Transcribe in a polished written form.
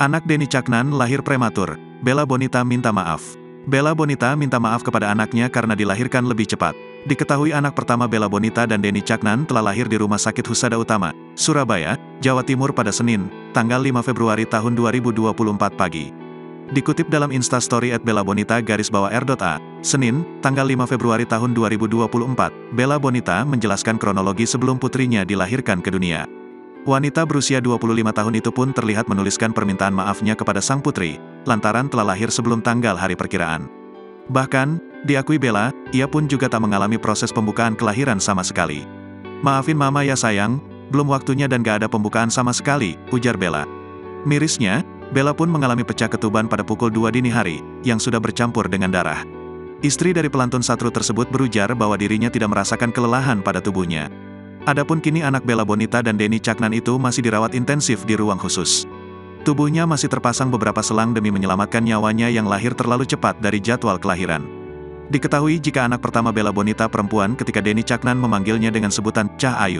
Anak Denny Caknan lahir prematur. Bella Bonita minta maaf. Bella Bonita minta maaf kepada anaknya karena dilahirkan lebih cepat. Diketahui anak pertama Bella Bonita dan Denny Caknan telah lahir di Rumah Sakit Husada Utama, Surabaya, Jawa Timur pada Senin, tanggal 5 Februari tahun 2024 pagi. Dikutip dalam Instastory @bellabonita_r.a, Senin, tanggal 5 Februari tahun 2024, Bella Bonita menjelaskan kronologi sebelum putrinya dilahirkan ke dunia. Wanita berusia 25 tahun itu pun terlihat menuliskan permintaan maafnya kepada sang putri, lantaran telah lahir sebelum tanggal hari perkiraan. Bahkan, diakui Bella, ia pun juga tak mengalami proses pembukaan kelahiran sama sekali. "Maafin mama ya sayang, belum waktunya dan gak ada pembukaan sama sekali," ujar Bella. Mirisnya, Bella pun mengalami pecah ketuban pada pukul 2 dini hari, yang sudah bercampur dengan darah. Istri dari pelantun Satru tersebut berujar bahwa dirinya tidak merasakan kelelahan pada tubuhnya. Adapun kini anak Bella Bonita dan Denny Caknan itu masih dirawat intensif di ruang khusus. Tubuhnya masih terpasang beberapa selang demi menyelamatkan nyawanya yang lahir terlalu cepat dari jadwal kelahiran. Diketahui jika anak pertama Bella Bonita perempuan ketika Denny Caknan memanggilnya dengan sebutan Cah Ayu.